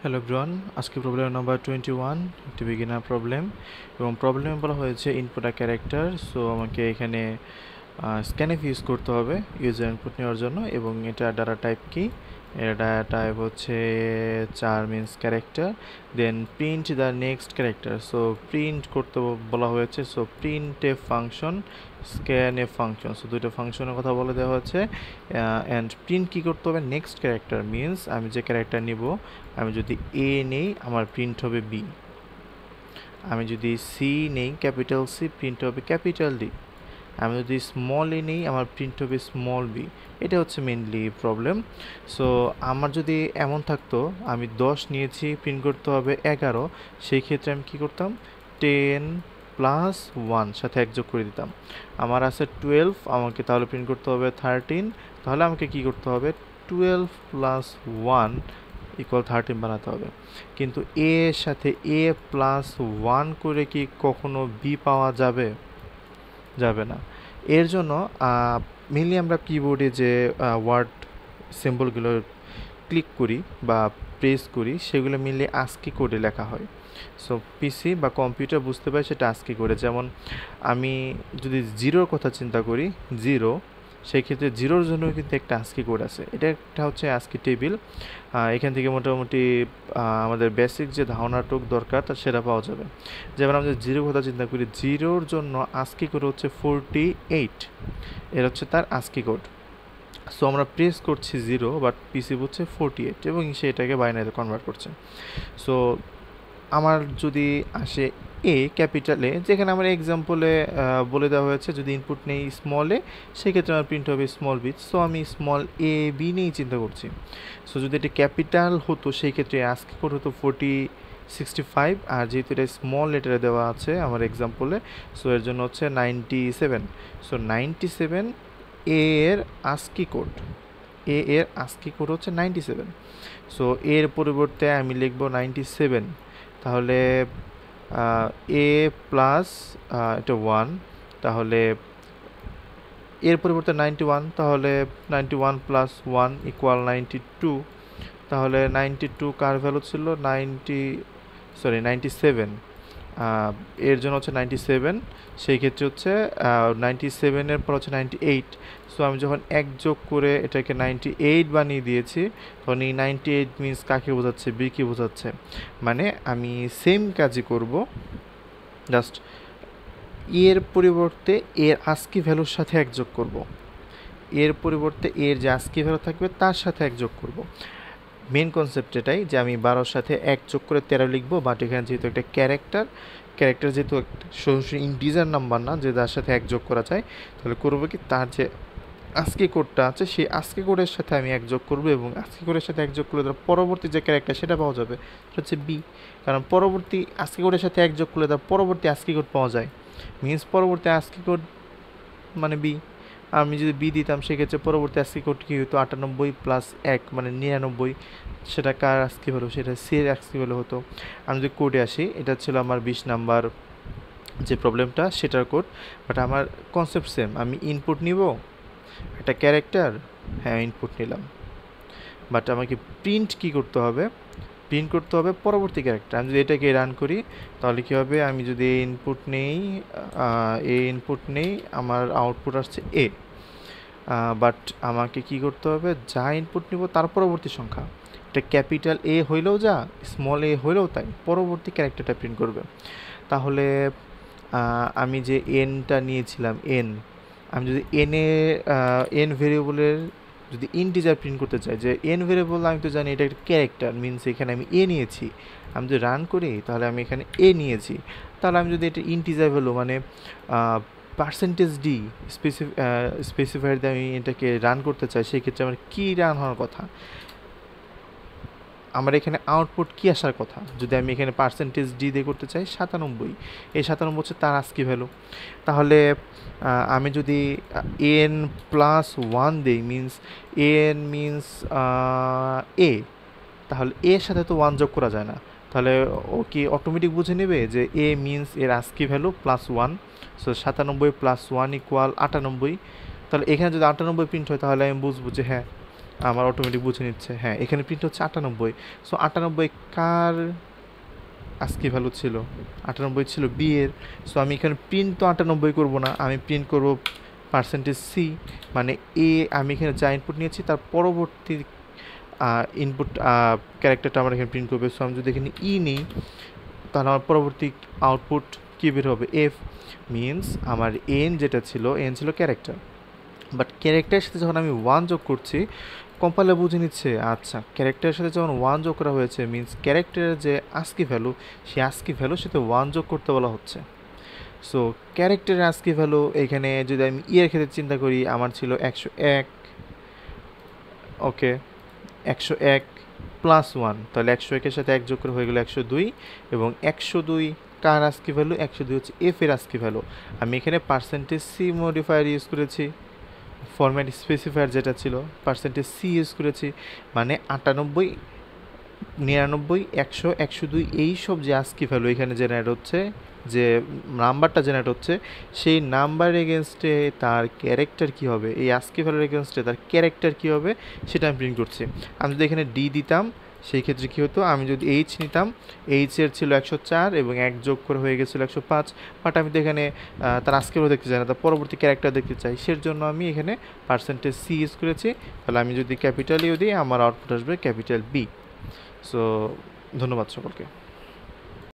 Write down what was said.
Hello everyone, আজকে problem number 21 একটি beginner problem এবং প্রবলেমে বলা হয়েছে ইনপুট আ ক্যারেক্টার। সো আমাকে এখানে স্ক্যানএফ ইউজ করতে হবে ইউজার ইনপুট নেওয়ার জন্য এবং এটা ডাটা টাইপ কি? এটা ডাটা টাইপ হচ্ছে 4 means character, then print the next character. So print করতে বলা হয়েছে, so print a function, scanf function. So দুইটা ফাংশনের কথা বলে দেওয়া হচ্ছে অ্যান্ড প্রিন্ট কী করতে হবে? নেক্সট ক্যারেক্টার মিনস আমি যে ক্যারেক্টার নিব, আমি যদি এ নেই আমার প্রিন্ট হবে বি, আমি যদি সি নেই ক্যাপিটাল সি প্রিন্ট হবে ক্যাপিটাল ডি, আমি যদি স্মল এ নেই আমার প্রিন্ট হবে স্মল বি। এটা হচ্ছে মেনলি প্রবলেম। সো আমার যদি এমন থাকতো আমি 10 নিয়েছি, প্রিন্ট করতে হবে 11, সেই ক্ষেত্রে আমি কী করতাম? 10 প্লাস 1 সাথে এক যোগ করে দিতাম। আমার আছে 12, আমাকে তাহলে প্রিন্ট করতে হবে 13, তাহলে আমাকে কী করতে হবে? 12 প্লাস 1 ইকুয়াল 13 বানাতে হবে। কিন্তু এ এর সাথে এ প্লাস 1 করে কি কখনো বি পাওয়া যাবে? যাবে না। এর জন্য মেনলি আমরা কিবোর্ডে যে ওয়ার্ড সিম্বলগুলো ক্লিক করি বা প্রেস করি সেগুলো মেনলি আস্কি কোডে লেখা হয়। সো পিসি বা কম্পিউটার বুঝতে পারে সেটা আস্কি কোডে। যেমন আমি যদি জিরোর কথা চিন্তা করি, জিরো, সেই ক্ষেত্রে জিরোর জন্য কিন্তু একটা আস্কি কোড আছে। এটা একটা হচ্ছে আস্কি টেবিল। এখান থেকে মোটামুটি আমাদের বেসিক যে ধারণাটুক দরকার তা সেটা পাওয়া যাবে। যেমন আমরা জিরোর কথা চিন্তা করি, জিরোর জন্য আস্কি কোড হচ্ছে 48, এর হচ্ছে তার আস্কি কোড। সো আমরা প্রেস করছি 0, বাট পিসি বুঝছে 48 এবং সে এটাকে বাইনারিতে কনভার্ট করছে। সো আমার যদি আসে এ ক্যাপিটালে, যেখানে আমার এক্সাম্পলে বলে দেওয়া হয়েছে যদি ইনপুট নেই স্মল এ, সেক্ষেত্রে আমার প্রিন্ট হবে স্মল বি। সো আমি স্মল এ বি নিয়েই চিন্তা করছি। সো যদি এটা ক্যাপিটাল হতো সেই ক্ষেত্রে আজকে কোড হতো 65, আর যেহেতু এটা স্মল লেটারে দেওয়া আছে আমার এক্সাম্পলে, সো এর জন্য হচ্ছে 97। সো 97 এ এর আস্কি কোড, এ এর আস্কি কোড হচ্ছে 97। সো এর পরিবর্তে আমি লিখব 97, তাহলে এ প্লাস এটা 1, তাহলে এর পরিবর্তে 91, তাহলে 91 প্লাস 1 ইকুয়াল 92, তাহলে 92 কার ভ্যালু ছিল 97, এর জন্য হচ্ছে 97, সেই ক্ষেত্রে হচ্ছে 97-এর পর হচ্ছে 98। সো আমি যখন এক যোগ করে এটাকে 98 বানিয়ে দিয়েছি, তখন এই 98 মিনস কাকে বোঝাচ্ছে? বি কে বোঝাচ্ছে। মানে আমি সেম কাজই করব, জাস্ট এর পরিবর্তে এর আস্কি ভ্যালুর সাথে এক যোগ করব, এর পরিবর্তে এর যে আস্কি ভ্যালু থাকবে তার সাথে এক যোগ করব। মেন কনসেপ্ট এটাই যে আমি 12-র সাথে এক যোগ করে 13 লিখবো, বাট এখানে যেহেতু একটা ক্যারেক্টার যেহেতু সরাসরি ইন্টিজার নাম্বার না যে যার সাথে এক যোগ করা যায়, তাহলে করবো কি তার যে আস্কি কোডটা আছে সেই আস্কি কোডের সাথে আমি এক যোগ করবো এবং আস্কি কোডের সাথে এক যোগ করলে তার পরবর্তী যে ক্যারেক্টার সেটা পাওয়া যাবে, সেটা হচ্ছে বি। কারণ পরবর্তী আস্কি কোডের সাথে এক যোগ করলে তার পরবর্তী আস্কি কোড পাওয়া যায়, মিনস পরবর্তী আস্কি কোড মানে বি। আমি যদি বি দিতাম সেক্ষেত্রে পরবর্তী আস্কি কোড কী হতো? 98 প্লাস 1 মানে 99, সেটা কার আস্কি হলো? সেটা সি এর আস্কি হলো হতো। আমি যদি কোডে আসি, এটা ছিল আমার 20 নাম্বার যে প্রবলেমটা সেটার কোড, বাট আমার কনসেপ্ট সেম। আমি ইনপুট নিব একটা ক্যারেক্টার, হ্যাঁ ইনপুট নিলাম, বাট আমাকে প্রিন্ট কী করতে হবে? প্রিন্ট করতে হবে পরবর্তী ক্যারেক্টার। আমি যদি এটাকে রান করি তাহলে কী হবে? আমি যদি ইনপুট নেই আমার আউটপুট আসছে এ, বাট আমাকে কি করতে হবে? যা ইনপুট নিব তার পরবর্তী সংখ্যা, এটা ক্যাপিটাল এ হইলেও যা, স্মল এ হইলেও তাই, পরবর্তী ক্যারেক্টারটা প্রিন্ট করবে। তাহলে আমি যে এনটা নিয়েছিলাম এন, আমি যদি এন ভেরিয়েবলের যদি ইন্টিজার প্রিন্ট করতে চাই, যে এন ভেরিয়েবল আমি তো জানি এটা একটা ক্যারেক্টার, মিনস এখানে আমি এ নিয়েছি, আমি যদি রান করি তাহলে আমি এখানে এ নিয়েছি, তাহলে আমি যদি এটা ইন্টিজার ভ্যালু মানে পার্সেন্টেজ ডি স্পেসিফায়ার দিয়ে আমি এটাকে রান করতে চাই, সেই ক্ষেত্রে আমার কী রান হওয়ার কথা? আমার এখানে আউটপুট কি আসার কথা? যদি আমি এখানে পার্সেন্টেজ ডি দিয়ে করতে চাই 97, এই 97 হচ্ছে তার আস্কি ভ্যালু। তাহলে আমি যদি এন প্লাস 1 দিই, মিনস এ, তাহলে এর সাথে তো 1 যোগ করা যায় না, তাহলে ও কি অটোমেটিক বুঝে নেবে যে এ মিনস এর ASCII value plus 1। So 97 plus 1 equal 98। তাহলে এখানে যদি 98 প্রিন্ট হয় তাহলে আমি বুঝবো যে হ্যাঁ আমার অটোমেটিক বুঝে নিচ্ছে। হ্যাঁ, এখানে প্রিন্ট হচ্ছে 98। সো 98 কার আজকে ভ্যালু ছিল? 98 ছিল বি এর। সো আমি এখানে প্রিন্ট তো 98 করব না, আমি প্রিন্ট করব পার্সেন্টেজ সি, মানে এ। আমি এখানে যা ইনপুট নিয়েছি তার পরবর্তী ইনপুট ক্যারেক্টারটা আমার এখানে প্রিন্ট করবে। সো আমি যদি এখানে ই নিই, তাহলে আমার পরবর্তী আউটপুট কী বের হবে? এফ। মিনস আমার এন যেটা ছিল, এন ছিল ক্যারেক্টার, বাট ক্যারেক্টারের সাথে যখন আমি 1 যোগ করছি, কম্পাইলার বুঝে নিচ্ছে আচ্ছা ক্যারেক্টারের সাথে যখন 1 যোগ করা হয়েছে মিনস ক্যারেক্টারের যে আস্কি ভ্যালু, সেই আস্কি ভ্যালুর সাথে 1 যোগ করতে বলা হচ্ছে। সো ক্যারেক্টারের আস্কি ভ্যালু এখানে যদি আমি ইয়ের ক্ষেত্রে চিন্তা করি, আমার ছিল 101। ওকে, 101 প্লাস 1, তাহলে 101-এর সাথে 1 যোগ করে হয়ে গেল 102। এবং 102 কার আস্কি ভ্যালু? 102 হচ্ছে এফ এর আস্কি ভ্যালু। আমি এখানে পার্সেন্টেজ সি মডিফায়ার ইউজ করেছি, ফরম্যাট স্পেসিফায়ার যেটা ছিল পার্সেন্টেজ সি ইউজ করেছি, মানে 98, 99, 100, 102 এই সব যে আস্কি ভ্যালু এখানে জেনারেট হচ্ছে, যে নাম্বারটা জেনারেট হচ্ছে, সেই নাম্বার এগেনস্টে তার ক্যারেক্টার কী হবে, এই আস্কি ভ্যালুর এগেনস্টে তার ক্যারেক্টার কী হবে সেটা আমি প্রিন্ট করছি। আমি যদি এখানে ডি দিতাম সেই ক্ষেত্রে কী হতো? আমি যদি এইচ নিতাম, এইচের ছিল 104 এবং 1 যোগ করে হয়ে গেছিলো 105। বাট আমি তো এখানে তার আজকে ভ্যালু দেখতে চাই না, তার পরবর্তী ক্যারেক্টার দেখতে চাই, সের জন্য আমি এখানে পার্সেন্টেজ সি ইউজ করেছি। তাহলে আমি যদি ক্যাপিটাল ইউ দিই, আমার আউটপুট আসবে ক্যাপিটাল বি। সো ধন্যবাদ সকলকে।